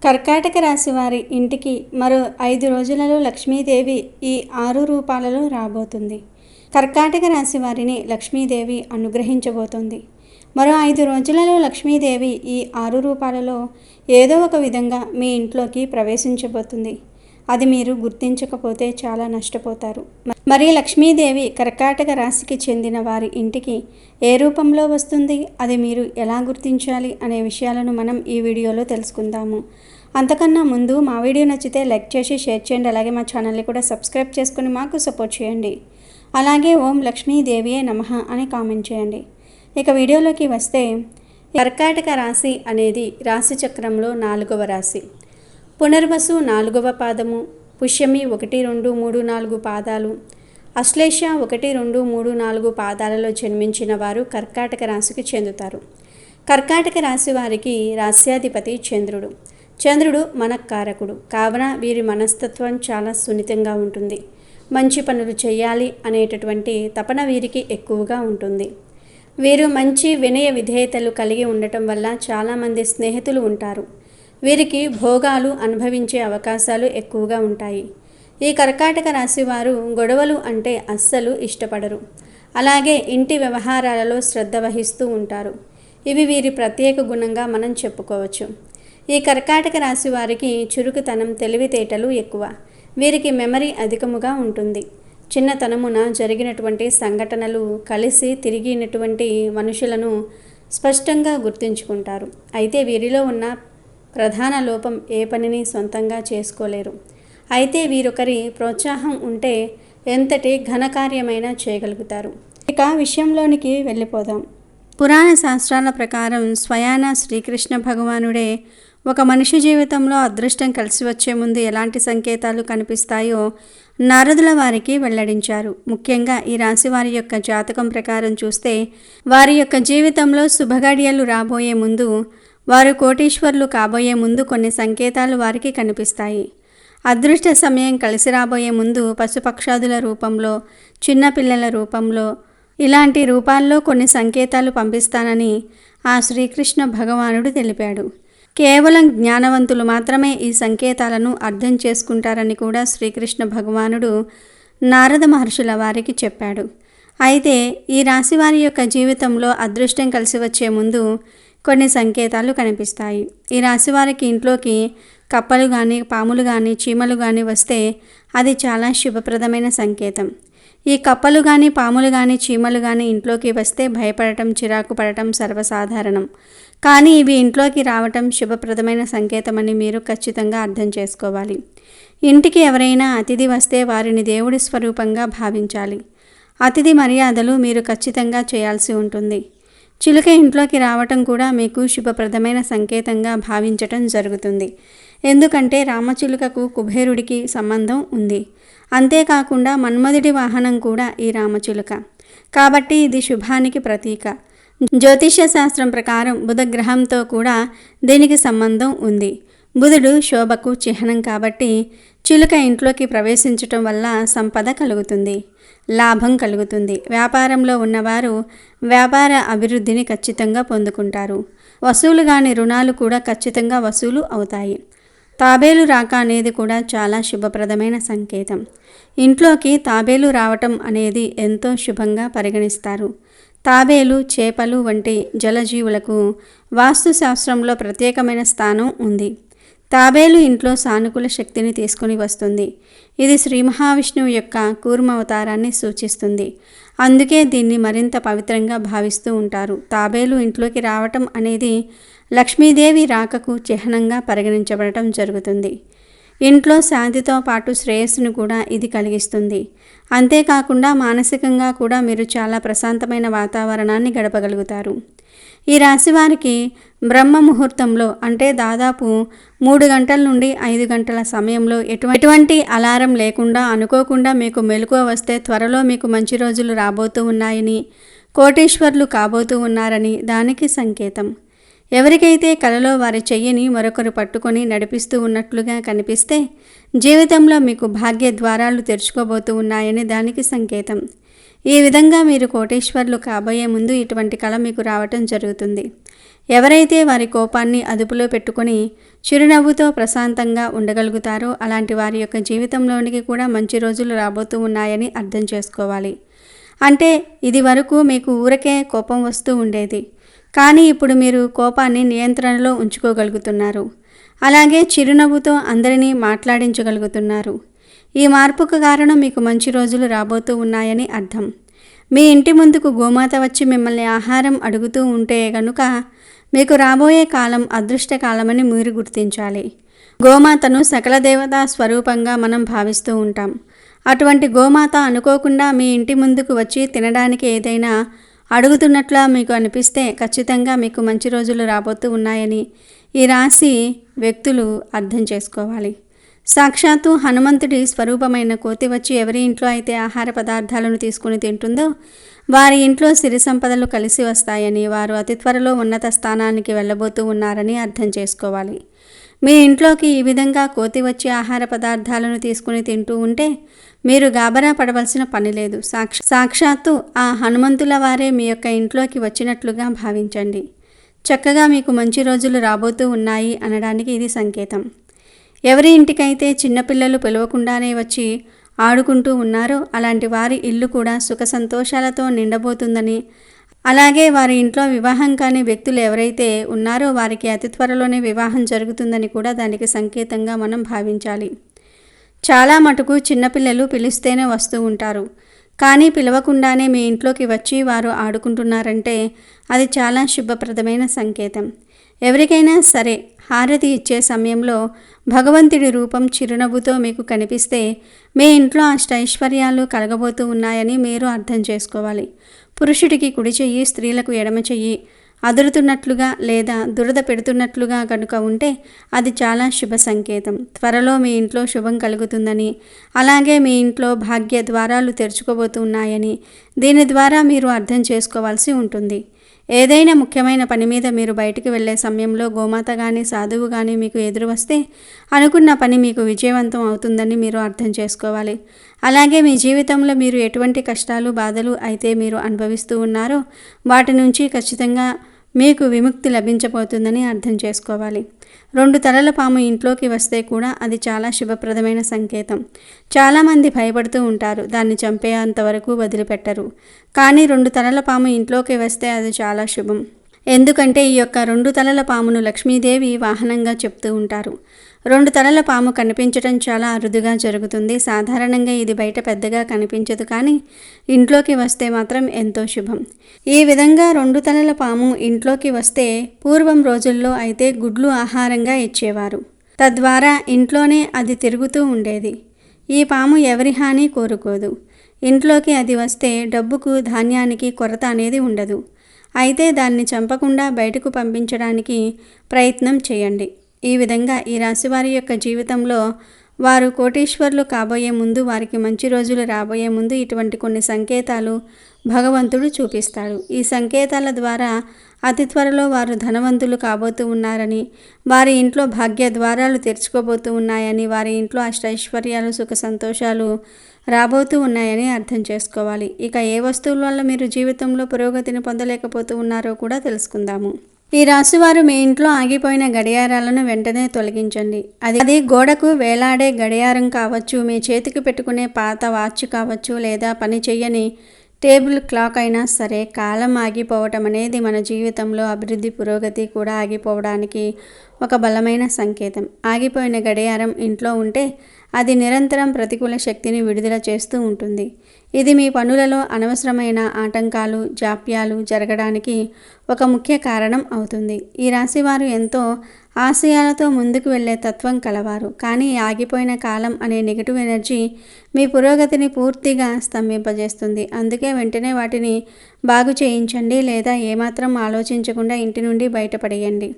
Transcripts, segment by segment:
కర్కాటక రాశి వారి ఇంటికి మరో 5 రోజులలో లక్ష్మీదేవి ఈ 6 రూపాలలో రాబోతుంది. కర్కాటక రాశి వారిని లక్ష్మీదేవి అనుగ్రహించబోతోంది. మరో 5 రోజులలో లక్ష్మీదేవి ఈ 6 రూపాలలో ఏదో ఒక విధంగా మీ ఇంట్లోకి ప్రవేశించబోతుంది. అది మీరు గుర్తించకపోతే చాలా నష్టపోతారు. మరి లక్ష్మీదేవి కర్కాటక రాశికి చెందిన వారి ఇంటికి ఏ రూపంలో వస్తుంది, అది మీరు ఎలా గుర్తించాలి అనే విషయాలను మనం ఈ వీడియోలో తెలుసుకుందాము. అంతకన్నా ముందు మా వీడియో నచ్చితే లైక్ చేసి షేర్ చేయండి. అలాగే మా ఛానల్ని కూడా సబ్స్క్రైబ్ చేసుకుని మాకు సపోర్ట్ చేయండి. అలాగే ఓం లక్ష్మీదేవియే నమః అని కామెంట్ చేయండి. ఇక వీడియోలోకి వస్తే, కర్కాటక రాశి అనేది రాశి చక్రంలో 4వ రాశి. పునర్వసు 4వ పాదము, పుష్యమి 1, 2, 3, 4 పాదాలు, అశ్లేష 1, 2, 3, 4 పాదాలలో జన్మించిన వారు కర్కాటక రాశికి చెందుతారు. కర్కాటక రాశి వారికి రాశ్యాధిపతి చంద్రుడు. చంద్రుడు మనఃకారకుడు కావున వీరి మనస్తత్వం చాలా సున్నితంగా ఉంటుంది. మంచి పనులు చేయాలి అనేటటువంటి తపన వీరికి ఎక్కువగా ఉంటుంది. వీరు మంచి వినయ విధేయతలు కలిగి ఉండటం వల్ల చాలామంది స్నేహితులు ఉంటారు. వీరికి భోగాలు అనుభవించే అవకాశాలు ఎక్కువగా ఉంటాయి. ఈ కర్కాటక రాశి వారు గొడవలు అంటే అస్సలు ఇష్టపడరు. అలాగే ఇంటి వ్యవహారాలలో శ్రద్ధ వహిస్తూ ఉంటారు. ఇవి వీరి ప్రత్యేక గుణంగా మనం చెప్పుకోవచ్చు. ఈ కర్కాటక రాశి వారికి చురుకుతనం, తెలివితేటలు ఎక్కువ. వీరికి మెమరీ అధికముగా ఉంటుంది. చిన్నతనమున జరిగినటువంటి సంఘటనలు, కలిసి తిరిగినటువంటి మనుషులను స్పష్టంగా గుర్తుంచుకుంటారు. అయితే వీరిలో ఉన్న ప్రధాన లోపం ఏ పనిని సొంతంగా చేసుకోలేరు. అయితే వీరొకరి ప్రోత్సాహం ఉంటే ఎంతటి ఘనకార్యమైనా చేయగలుగుతారు. ఇక విషయంలోనికి వెళ్ళిపోదాం. పురాణ శాస్త్రాల ప్రకారం స్వయాన శ్రీకృష్ణ భగవానుడే ఒక మనిషి జీవితంలో అదృష్టం కలిసి వచ్చే ముందు ఎలాంటి సంకేతాలు కనిపిస్తాయో నారదుల వారికి వెల్లడించారు. ముఖ్యంగా ఈ రాశి వారి యొక్క జాతకం ప్రకారం చూస్తే, వారి యొక్క జీవితంలో శుభగడియలు రాబోయే ముందు, వారు కోటీశ్వర్లు కాబోయే ముందు కొన్ని సంకేతాలు వారికి కనిపిస్తాయి. అదృష్ట సమయం కలిసి రాబోయే ముందు పశుపక్షాదుల రూపంలో, చిన్నపిల్లల రూపంలో, ఇలాంటి రూపాల్లో కొన్ని సంకేతాలు పంపిస్తానని ఆ శ్రీకృష్ణ భగవానుడు తెలిపాడు. కేవలం జ్ఞానవంతులు మాత్రమే ఈ సంకేతాలను అర్థం చేసుకుంటారని కూడా శ్రీకృష్ణ భగవానుడు నారద మహర్షుల వారికి చెప్పాడు. అయితే ఈ రాశి వారి యొక్క జీవితంలో అదృష్టం కలిసి వచ్చే ముందు కొన్ని సంకేతాలు కనిపిస్తాయి. ఈ రాశి వారికి ఇంట్లోకి కప్పలు కానీ, పాములు కానీ, చీమలు కానీ వస్తే అది చాలా శుభప్రదమైన సంకేతం. ఈ కప్పలు కానీ, పాములు కానీ, చీమలు కానీ ఇంట్లోకి వస్తే భయపడటం, చిరాకు పడటం సర్వసాధారణం. కానీ ఇవి ఇంట్లోకి రావటం శుభప్రదమైన సంకేతమని మీరు ఖచ్చితంగా అర్థం చేసుకోవాలి. ఇంటికి ఎవరైనా అతిథి వస్తే వారిని దేవుడి స్వరూపంగా భావించాలి. అతిథి మర్యాదలు మీరు ఖచ్చితంగా చేయాల్సి ఉంటుంది. చిలుక ఇంట్లోకి రావటం కూడా మీకు శుభప్రదమైన సంకేతంగా భావించటం జరుగుతుంది. ఎందుకంటే రామచిలుకకు కుబేరుడికి సంబంధం ఉంది. అంతేకాకుండా మన్మధుడి వాహనం కూడా ఈ రామచిలుక. కాబట్టి ఇది శుభానికి ప్రతీక. జ్యోతిష్య శాస్త్రం ప్రకారం బుధగ్రహంతో కూడా దీనికి సంబంధం ఉంది. బుధుడు శోభకు చిహ్నం కాబట్టి చిలుక ఇంట్లోకి ప్రవేశించటం వల్ల సంపద కలుగుతుంది, లాభం కలుగుతుంది. వ్యాపారంలో ఉన్నవారు వ్యాపార అభివృద్ధిని ఖచ్చితంగా పొందుకుంటారు. వసూలు కాని రుణాలు కూడా ఖచ్చితంగా వసూలు అవుతాయి. తాబేలు రాక అనేది కూడా చాలా శుభప్రదమైన సంకేతం. ఇంట్లోకి తాబేలు రావటం అనేది ఎంతో శుభంగా పరిగణిస్తారు. తాబేలు, చేపలు వంటి జలజీవులకు వాస్తుశాస్త్రంలో ప్రత్యేకమైన స్థానం ఉంది. తాబేలు ఇంట్లో సానుకూల శక్తిని తీసుకుని వస్తుంది. ఇది శ్రీ మహావిష్ణువు యొక్క కూర్మ అవతారాన్ని సూచిస్తుంది. అందుకే దీన్ని మరింత పవిత్రంగా భావిస్తూ ఉంటారు. తాబేలు ఇంట్లోకి రావటం అనేది లక్ష్మీదేవి రాకకు చిహ్నంగా పరిగణించబడటం జరుగుతుంది. ఇంట్లో శాంతితో పాటు శ్రేయస్సును కూడా ఇది కలిగిస్తుంది. అంతేకాకుండా మానసికంగా కూడా మీరు చాలా ప్రశాంతమైన వాతావరణాన్ని గడపగలుగుతారు. ఈ రాశి వారికి బ్రహ్మ ముహూర్తంలో అంటే దాదాపు 3 గంటల నుండి 5 గంటల సమయంలో ఎటువంటి అలారం లేకుండా అనుకోకుండా మీకు మెలకువ వస్తే త్వరలో మీకు మంచి రోజులు రాబోతూ ఉన్నాయని, కోటీశ్వర్లు కాబోతూ ఉన్నారని దానికి సంకేతం. ఎవరికైతే కలలో వారి చెయ్యిని మరొకరు పట్టుకొని నడిపిస్తూ ఉన్నట్లుగా కనిపిస్తే జీవితంలో మీకు భాగ్య ద్వారాలు తెరుచుకోబోతూ ఉన్నాయని దానికి సంకేతం. ఈ విధంగా మీరు కోటీశ్వర్లు కాబోయే ముందు ఇటువంటి కళ మీకు రావటం జరుగుతుంది. ఎవరైతే వారి కోపాన్ని అదుపులో పెట్టుకొని చిరునవ్వుతో ప్రశాంతంగా ఉండగలుగుతారో అలాంటి వారి యొక్క జీవితంలోనికి కూడా మంచి రోజులు రాబోతూ ఉన్నాయని అర్థం చేసుకోవాలి. అంటే ఇది వరకు మీకు ఊరకే కోపం వస్తూ ఉండేది, కానీ ఇప్పుడు మీరు కోపాన్ని నియంత్రణలో ఉంచుకోగలుగుతున్నారు. అలాగే చిరునవ్వుతో అందరినీ మాట్లాడించగలుగుతున్నారు. ఈ మార్పుకు కారణం మీకు మంచి రోజులు రాబోతూ ఉన్నాయని అర్థం. మీ ఇంటి ముందుకు గోమాత వచ్చి మిమ్మల్ని ఆహారం అడుగుతూ ఉంటే గనుక మీకు రాబోయే కాలం అదృష్టకాలమని మీరు గుర్తించాలి. గోమాతను సకల దేవతా స్వరూపంగా మనం భావిస్తూ ఉంటాం. అటువంటి గోమాత అనుకోకుండా మీ ఇంటి ముందుకు వచ్చి తినడానికి ఏదైనా అడుగుతున్నట్లా మీకు అనిపిస్తే ఖచ్చితంగా మీకు మంచి రోజులు రాబోతూ ఉన్నాయని ఈ రాశి వ్యక్తులు అర్థం చేసుకోవాలి. సాక్షాత్తు హనుమంతుడి స్వరూపమైన కోతి వచ్చి ఎవరి ఇంట్లో అయితే ఆహార పదార్థాలను తీసుకుని తింటుందో వారి ఇంట్లో సిరి సంపదలు కలిసి వస్తాయని, వారు అతి త్వరలో ఉన్నత స్థానానికి వెళ్ళబోతూ ఉన్నారని అర్థం చేసుకోవాలి. మీ ఇంట్లోకి ఈ విధంగా కోతి వచ్చి ఆహార పదార్థాలను తీసుకుని తింటూ ఉంటే మీరు గాబరా పడవలసిన పని లేదు. సాక్షాత్తు ఆ హనుమంతుల వారే మీ యొక్క ఇంట్లోకి వచ్చినట్లుగా భావించండి. చక్కగా మీకు మంచి రోజులు రాబోతూ ఉన్నాయి అనడానికి ఇది సంకేతం. ఎవరి ఇంటికైతే చిన్నపిల్లలు పిలవకుండానే వచ్చి ఆడుకుంటూ ఉన్నారో అలాంటి వారి ఇల్లు కూడా సుఖ సంతోషాలతో నిండబోతుందని, అలాగే వారి ఇంట్లో వివాహం కాని వ్యక్తులు ఎవరైతే ఉన్నారో వారికి అతి త్వరలోనే వివాహం జరుగుతుందని కూడా దానికి సంకేతంగా మనం భావించాలి. చాలా మటుకు చిన్నపిల్లలు పిలిస్తేనే వస్తూ ఉంటారు, కానీ పిలవకుండానే మీ ఇంట్లోకి వచ్చి వారు ఆడుకుంటున్నారంటే అది చాలా శుభప్రదమైన సంకేతం. ఎవరికైనా సరే హారతి ఇచ్చే సమయంలో భగవంతుడి రూపం చిరునవ్వుతో మీకు కనిపిస్తే మీ ఇంట్లో అష్టైశ్వర్యాలు కలగబోతూ ఉన్నాయని మీరు అర్థం చేసుకోవాలి. పురుషుడికి కుడి చెయ్యి, స్త్రీలకు ఎడమ చెయ్యి అదురుతున్నట్లుగా లేదా దురద పెడుతున్నట్లుగా కనుక ఉంటే అది చాలా శుభ సంకేతం. త్వరలో మీ ఇంట్లో శుభం కలుగుతుందని, అలాగే మీ ఇంట్లో భాగ్య ద్వారాలు తెరుచుకోబోతున్నాయని దీని ద్వారా మీరు అర్థం చేసుకోవాల్సి ఉంటుంది. ఏదైనా ముఖ్యమైన పని మీద మీరు బయటికి వెళ్ళే సమయంలో గోమాత కానీ సాధువు కానీ మీకు ఎదురు వస్తే అనుకున్న పని మీకు విజయవంతం అవుతుందని మీరు అర్థం చేసుకోవాలి. అలాగే మీ జీవితంలో మీరు ఎటువంటి కష్టాలు బాధలు అయితే మీరు అనుభవిస్తూ ఉన్నారో వాటి నుంచి ఖచ్చితంగా మీకు విముక్తి లభించబోతుందని అర్థం చేసుకోవాలి. 2 తలల పాము ఇంట్లోకి వస్తే కూడా అది చాలా శుభప్రదమైన సంకేతం. చాలామంది భయపడుతూ ఉంటారు, దాన్ని చంపేంత వరకు వదిలిపెట్టరు. కానీ 2 తలల పాము ఇంట్లోకి వస్తే అది చాలా శుభం. ఎందుకంటే ఈ యొక్క 2 తలల పామును లక్ష్మీదేవి వాహనంగా చెప్తూ ఉంటారు. 2 తలల పాము కనిపించడం చాలా అరుదుగా జరుగుతుంది. సాధారణంగా ఇది బయట పెద్దగా కనిపించదు, కానీ ఇంట్లోకి వస్తే మాత్రం ఎంతో శుభం. ఈ విధంగా 2 తలల పాము ఇంట్లోకి వస్తే పూర్వం రోజుల్లో అయితే గుడ్లు ఆహారంగా ఇచ్చేవారు. తద్వారా ఇంట్లోనే అది తిరుగుతూ ఉండేది. ఈ పాము ఎవరి హాని కోరుకోదు. ఇంట్లోకి అది వస్తే డబ్బుకు ధాన్యానికి కొరత అనేది ఉండదు. అయితే దాన్ని చంపకుండా బయటకు పంపించడానికి ప్రయత్నం చేయండి. ఈ విధంగా ఈ రాశివారి యొక్క జీవితంలో వారు కోటీశ్వర్లు కాబోయే ముందు, వారికి మంచి రోజులు రాబోయే ముందు ఇటువంటి కొన్ని సంకేతాలు భగవంతుడు చూపిస్తాడు. ఈ సంకేతాల ద్వారా అతి త్వరలో వారు ధనవంతులు కాబోతూ ఉన్నారని, వారి ఇంట్లో భాగ్య ద్వారాలు తెరుచుకోబోతూ ఉన్నాయని, వారి ఇంట్లో అష్టైశ్వర్యాలు సుఖ సంతోషాలు రాబోతూ ఉన్నాయని అర్థం చేసుకోవాలి. ఇక ఏ వస్తువుల వల్ల మీరు జీవితంలో పురోగతిని పొందలేకపోతూ ఉన్నారో కూడా తెలుసుకుందాము. ఈ రాశివారు మీ ఇంట్లో ఆగిపోయిన గడియారాలను వెంటనే తొలగించండి. అది గోడకు వేలాడే గడియారం కావచ్చు, మీ చేతికి పెట్టుకునే పాత వాచ్ కావచ్చు, లేదా పని చెయ్యని టేబుల్ క్లాక్ అయినా సరే. కాలం ఆగిపోవటం అనేది మన జీవితంలో అభివృద్ధి పురోగతి కూడా ఆగిపోవడానికి ఒక బలమైన సంకేతం. ఆగిపోయిన గడియారం ఇంట్లో ఉంటే అది నిరంతరం ప్రతికూల శక్తిని విడుదల చేస్తూ ఉంటుంది. ఇది మీ పనులలో అనవసరమైన ఆటంకాలు, జాప్యాలు జరగడానికి ఒక ముఖ్య కారణం అవుతుంది. ఈ రాశివారు ఎంతో ఆశయాలతో ముందుకు వెళ్ళే తత్వం కలవారు, కానీ ఆగిపోయిన కాలం అనే నెగిటివ్ ఎనర్జీ మీ పురోగతిని పూర్తిగా స్తంభింపజేస్తుంది. అందుకే వెంటనే వాటిని బాగు చేయించండి, లేదా ఏమాత్రం ఆలోచించకుండా ఇంటి నుండి బయటపడేయండి.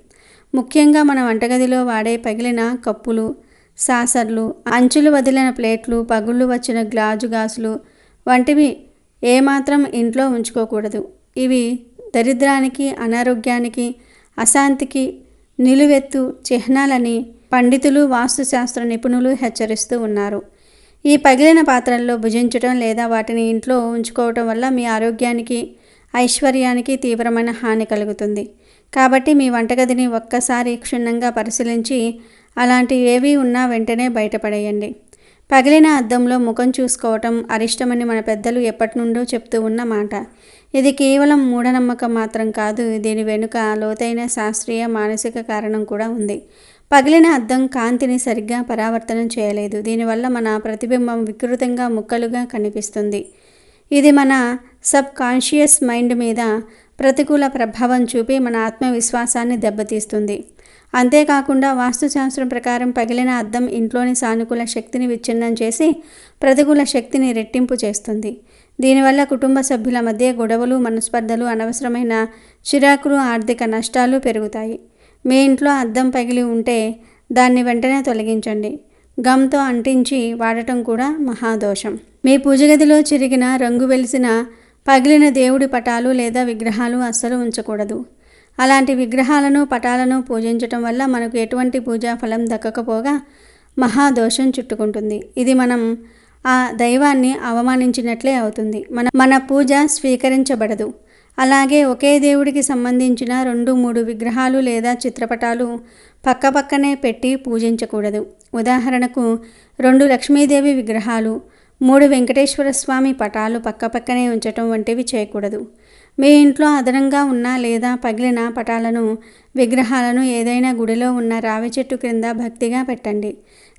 ముఖ్యంగా మన వంటగదిలో వాడే పగిలిన కప్పులు, సాసర్లు, అంచులు వదిలిన ప్లేట్లు, పగుళ్ళు వచ్చిన గాజులు వంటివి ఏమాత్రం ఇంట్లో ఉంచుకోకూడదు. ఇవి దరిద్రానికి, అనారోగ్యానికి, అశాంతికి నిలువెత్తు చిహ్నాలని పండితులు, వాస్తుశాస్త్ర నిపుణులు హెచ్చరిస్తూ ఉన్నారు. ఈ పగిలిన పాత్రల్లో భుజించడం లేదా వాటిని ఇంట్లో ఉంచుకోవటం వల్ల మీ ఆరోగ్యానికి, ఐశ్వర్యానికి తీవ్రమైన హాని కలుగుతుంది. కాబట్టి మీ వంటగదిని ఒక్కసారి క్షుణ్ణంగా పరిశీలించి అలాంటివి ఏవి ఉన్నా వెంటనే బయటపడేయండి. పగిలిన అద్దంలో ముఖం చూసుకోవటం అరిష్టమని మన పెద్దలు ఎప్పటి నుండో చెప్తూ ఉన్న మాట. ఇది కేవలం మూఢనమ్మకం మాత్రం కాదు, దీని వెనుక లోతైన శాస్త్రీయ, మానసిక కారణం కూడా ఉంది. పగిలిన అద్దం కాంతిని సరిగ్గా పరావర్తనం చేయలేదు. దీనివల్ల మన ప్రతిబింబం వికృతంగా ముక్కలుగా కనిపిస్తుంది. ఇది మన సబ్ కాన్షియస్ మైండ్ మీద ప్రతికూల ప్రభావం చూపి మన ఆత్మవిశ్వాసాన్ని దెబ్బతీస్తుంది. అంతేకాకుండా వాస్తుశాస్త్రం ప్రకారం పగిలిన అద్దం ఇంట్లోని సానుకూల శక్తిని విచ్ఛిన్నం చేసి ప్రతికూల శక్తిని రెట్టింపు చేస్తుంది. దీనివల్ల కుటుంబ సభ్యుల మధ్య గొడవలు, మనస్పర్ధలు, అనవసరమైన చిరాకులు, ఆర్థిక నష్టాలు పెరుగుతాయి. మీ ఇంట్లో అద్దం పగిలి ఉంటే దాన్ని వెంటనే తొలగించండి. గమ్తో అంటించి వాడటం కూడా మహాదోషం. మీ పూజగదిలో చిరిగిన, రంగు వెలిసిన, పగిలిన దేవుడి పటాలు లేదా విగ్రహాలు అస్సలు ఉంచకూడదు. అలాంటి విగ్రహాలను, పటాలను పూజించటం వల్ల మనకు ఎటువంటి పూజా ఫలం దక్కకపోగా మహాదోషం చుట్టుకుంటుంది. ఇది మనం ఆ దైవాన్ని అవమానించినట్లే అవుతుంది. మన పూజ స్వీకరించబడదు. అలాగే ఒకే దేవుడికి సంబంధించిన 2-3 విగ్రహాలు లేదా చిత్రపటాలు పక్కపక్కనే పెట్టి పూజించకూడదు. ఉదాహరణకు 2 లక్ష్మీదేవి విగ్రహాలు, 3 వెంకటేశ్వర స్వామి పటాలు పక్కపక్కనే ఉంచటం వంటివి చేయకూడదు. మీ ఇంట్లో అదనంగా ఉన్న లేదా పగిలిన పటాలను, విగ్రహాలను ఏదైనా గుడిలో ఉన్న రావి చెట్టు క్రింద భక్తిగా పెట్టండి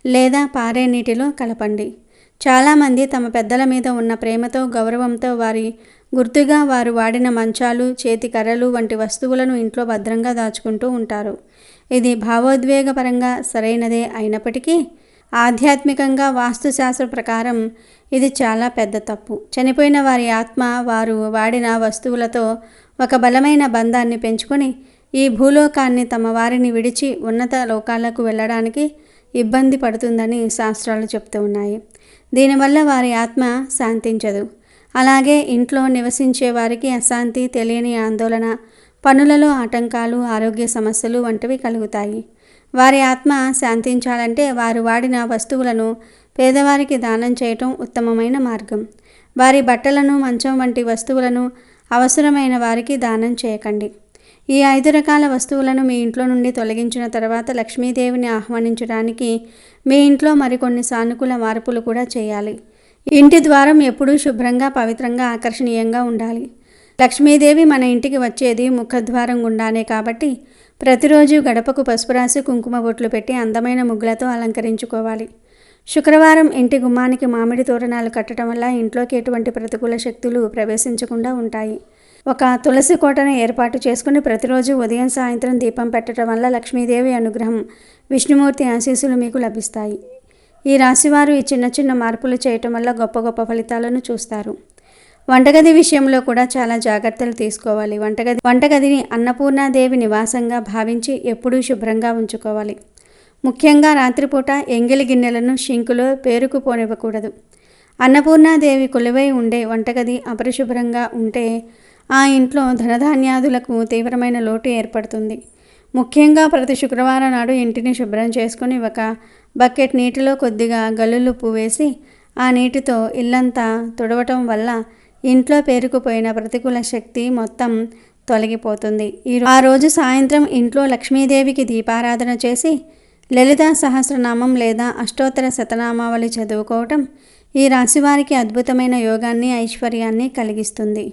లేదా పారే నీటిలో కలపండి. చాలామంది తమ పెద్దల మీద ఉన్న ప్రేమతో, గౌరవంతో వారి గుర్తుగా వారు వాడిన మంచాలు, చేతి కర్రలు వంటి వస్తువులను ఇంట్లో భద్రంగా దాచుకుంటూ ఉంటారు. ఇది భావోద్వేగపరంగా సరైనదే అయినప్పటికీ ఆధ్యాత్మికంగా, వాస్తుశాస్త్ర ప్రకారం ఇది చాలా పెద్ద తప్పు. చనిపోయిన వారి ఆత్మ వారు వాడిన వస్తువులతో ఒక బలమైన బంధాన్ని పెంచుకొని ఈ భూలోకాన్ని, తమ వారిని విడిచి ఉన్నత లోకాలకు వెళ్ళడానికి ఇబ్బంది పడుతుందని శాస్త్రాలు చెప్తూ ఉన్నాయి. దీనివల్ల వారి ఆత్మ శాంతించదు. అలాగే ఇంట్లో నివసించే వారికి అశాంతి, తెలియని ఆందోళన, పనులలో ఆటంకాలు, ఆరోగ్య సమస్యలు వంటివి కలుగుతాయి. వారి ఆత్మ శాంతించాలంటే వారు వాడిన వస్తువులను పేదవారికి దానం చేయటం ఉత్తమమైన మార్గం. వారి బట్టలను, మంచం వంటి వస్తువులను అవసరమైన వారికి దానం చేయకండి. ఈ 5 రకాల వస్తువులను మీ ఇంట్లో నుండి తొలగించిన తర్వాత లక్ష్మీదేవిని ఆహ్వానించడానికి మీ ఇంట్లో మరికొన్ని సానుకూల మార్పులు కూడా చేయాలి. ఇంటి ద్వారం ఎప్పుడూ శుభ్రంగా, పవిత్రంగా, ఆకర్షణీయంగా ఉండాలి. లక్ష్మీదేవి మన ఇంటికి వచ్చేది ముఖద్వారం గుండానే కాబట్టి ప్రతిరోజు గడపకు పసుపు రాసి కుంకుమ బొట్లు పెట్టి అందమైన ముగ్గులతో అలంకరించుకోవాలి. శుక్రవారం ఇంటి గుమ్మానికి మామిడి తోరణాలు కట్టడం వల్ల ఇంట్లోకి ఎటువంటి ప్రతికూల శక్తులు ప్రవేశించకుండా ఉంటాయి. ఒక తులసి కోటను ఏర్పాటు చేసుకుని ప్రతిరోజు ఉదయం, సాయంత్రం దీపం పెట్టడం వల్ల లక్ష్మీదేవి అనుగ్రహం, విష్ణుమూర్తి ఆశీస్సులు మీకు లభిస్తాయి. ఈ రాశివారు ఈ చిన్న చిన్న మార్పులు చేయటం వల్ల గొప్ప గొప్ప ఫలితాలను చూస్తారు. వంటగది విషయంలో కూడా చాలా జాగ్రత్తలు తీసుకోవాలి. వంటగదిని అన్నపూర్ణాదేవి నివాసంగా భావించి ఎప్పుడూ శుభ్రంగా ఉంచుకోవాలి. ముఖ్యంగా రాత్రిపూట ఎంగిలి గిన్నెలను షింకులో పేరుకుపోనివ్వకూడదు. అన్నపూర్ణాదేవి కొలువై ఉండే వంటగది అపరిశుభ్రంగా ఉంటే ఆ ఇంట్లో ధనధాన్యాదులకు తీవ్రమైన లోటు ఏర్పడుతుంది. ముఖ్యంగా ప్రతి శుక్రవారం నాడు ఇంటిని శుభ్రం చేసుకుని ఒక బకెట్ నీటిలో కొద్దిగా గల్లులుప్పు వేసి ఆ నీటితో ఇల్లంతా తుడవటం వల్ల ఇంట్లో పేరుకుపోయిన ప్రతికూల శక్తి మొత్తం తొలగిపోతుంది. ఆ రోజు సాయంత్రం ఇంట్లో లక్ష్మీదేవికి దీపారాధన చేసి లలితా సహస్రనామం లేదా అష్టోత్తర శతనామావళి చదువుకోవటం ఈ రాశివారికి అద్భుతమైన యోగాన్ని, ఐశ్వర్యాన్ని కలిగిస్తుంది.